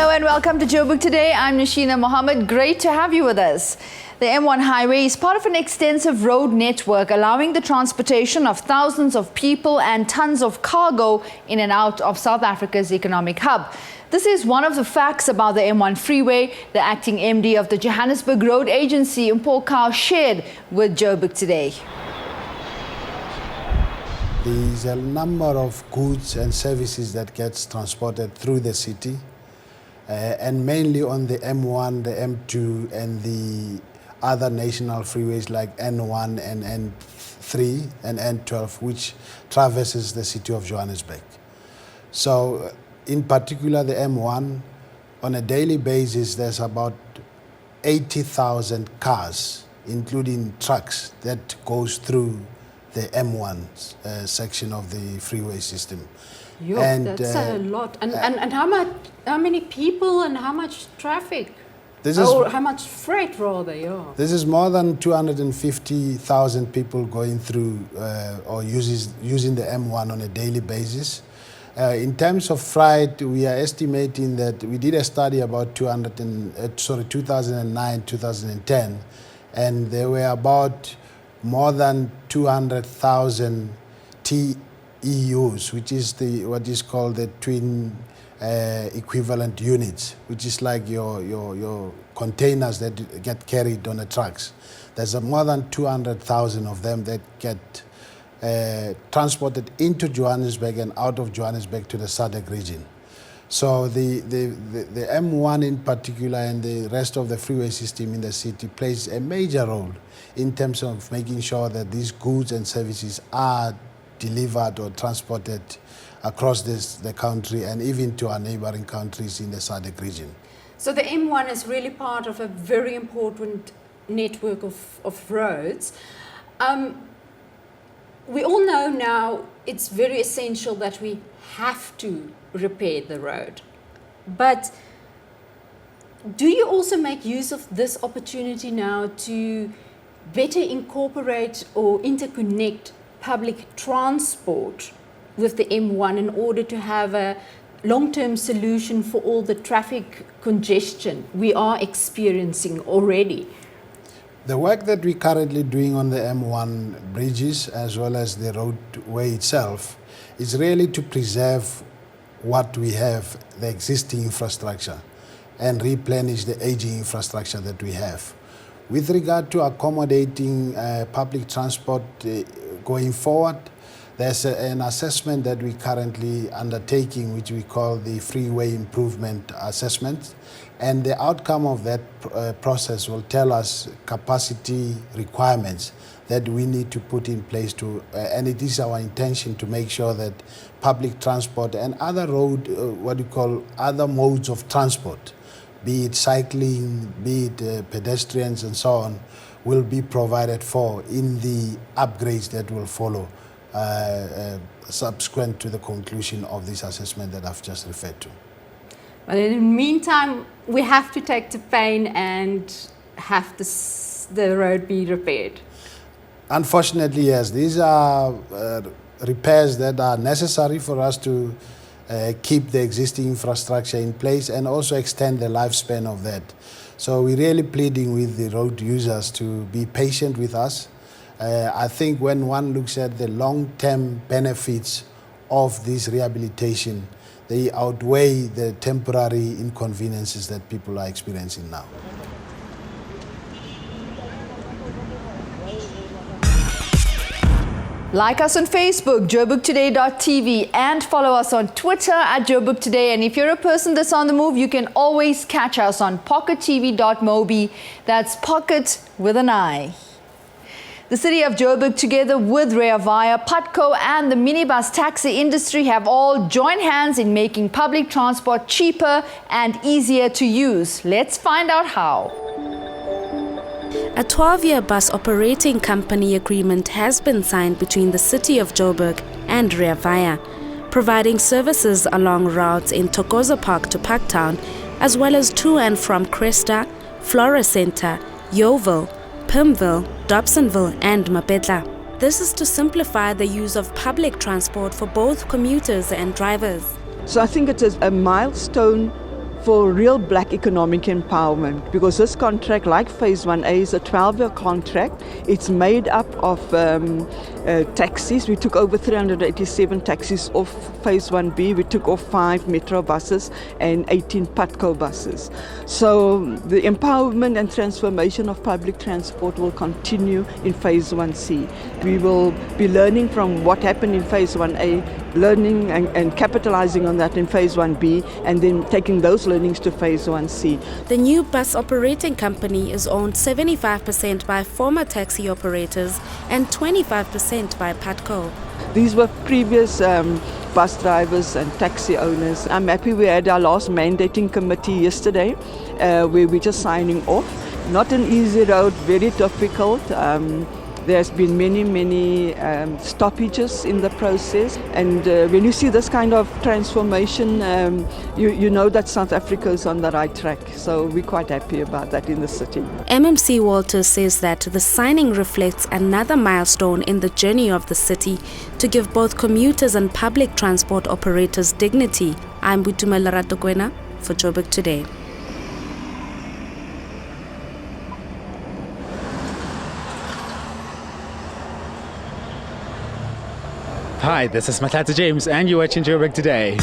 Hello and welcome to Joburg Today. I'm Nashina Mohammed. Great to have you with us. The M1 highway is part of an extensive road network allowing the transportation of thousands of people and tons of cargo in and out of South Africa's economic hub. This is one of the facts about the M1 freeway the acting MD of the Johannesburg Road Agency, Mpho shared with Joburg Today. There's a number of goods and services that gets transported through the city, and mainly on the M1, the M2, and the other national freeways like N1 and N3 and N12, which traverses the city of Johannesburg. So, in particular, the M1, on a daily basis, there's about 80,000 cars, including trucks, that goes through the M1 section of the freeway system. That's a lot. And how many people and how much traffic? How much freight rather, yeah. This is more than 250,000 people going through or using the M1 on a daily basis. In terms of freight, we are estimating that we did a study about 2009, 2010, and there were about more than 200,000 TEUs, which is what is called the twin equivalent units, which is like your containers that get carried on the trucks. There's more than 200,000 of them that get transported into Johannesburg and out of Johannesburg to the SADC region. So the M1 in particular and the rest of the freeway system in the city plays a major role in terms of making sure that these goods and services are delivered or transported across the country and even to our neighboring countries in the SADC region. So the M1 is really part of a very important network of roads. We all know now it's very essential that we have to repair the road. But do you also make use of this opportunity now to better incorporate or interconnect public transport with the M1 in order to have a long-term solution for all the traffic congestion we are experiencing already? The work that we're currently doing on the M1 bridges as well as the roadway itself is really to preserve what we have, the existing infrastructure, and replenish the aging infrastructure that we have. With regard to accommodating public transport going forward, there's an assessment that we're currently undertaking, which we call the Freeway Improvement Assessment. And the outcome of that process will tell us capacity requirements that we need to put in place and it is our intention to make sure that public transport and other other modes of transport, be it cycling, be it pedestrians and so on, will be provided for in the upgrades that will follow subsequent to the conclusion of this assessment that I've just referred to. But in the meantime, we have to take the pain and have the road be repaired. Unfortunately, yes. These are repairs that are necessary for us to keep the existing infrastructure in place and also extend the lifespan of that. So we're really pleading with the road users to be patient with us. I think when one looks at the long-term benefits of this rehabilitation, they outweigh the temporary inconveniences that people are experiencing now. Like us on Facebook, joburgtoday.tv, and follow us on Twitter at Joburg Today. And if you're a person that's on the move, you can always catch us on pockettv.mobi. That's pocket with an I. The city of Joburg, together with Rehabilitation, Putco and the minibus taxi industry, have all joined hands in making public transport cheaper and easier to use. Let's find out how. A 12-year bus operating company agreement has been signed between the city of Joburg and Rehabilitation, providing services along routes in Thokoza Park to Parktown, as well as to and from Cresta, Flora Center, Yeoville, Pimville, Dobsonville and Mapetla. This is to simplify the use of public transport for both commuters and drivers. So I think it is a milestone for real black economic empowerment, because this contract, like Phase 1A, is a 12-year contract. It's made up of taxis. We took over 387 taxis off Phase 1B. We took off 5 metro buses and 18 Patco buses. So the empowerment and transformation of public transport will continue in Phase 1C. We will be learning from what happened in Phase 1A, learning and capitalizing on that in Phase 1B, and then taking those learnings to Phase 1C. The new bus operating company is owned 75% by former taxi operators and 25% by Patco. These were previous bus drivers and taxi owners. I'm happy we had our last mandating committee yesterday, where we're just signing off. Not an easy road, very difficult. There's been many stoppages in the process, and when you see this kind of transformation, you know that South Africa is on the right track. So we're quite happy about that in the city. MMC Walters says that the signing reflects another milestone in the journey of the city to give both commuters and public transport operators dignity. I'm Butumela Ratokwena for Joburg Today. Hi, this is Matata James and you're watching Joburg Today.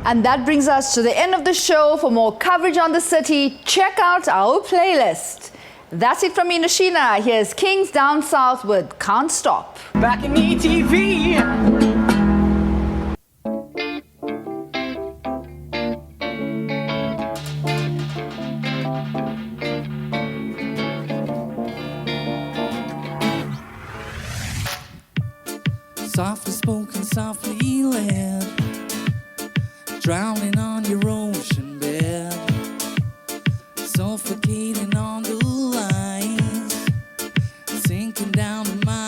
And that brings us to the end of the show. For more coverage on the city, check out our playlist. That's it from me, Nashina. Here's Kings Down South with Can't Stop. Back in ETV. Softly spoken, softly led, drowning on your ocean bed, suffocating on the lines, sinking down to my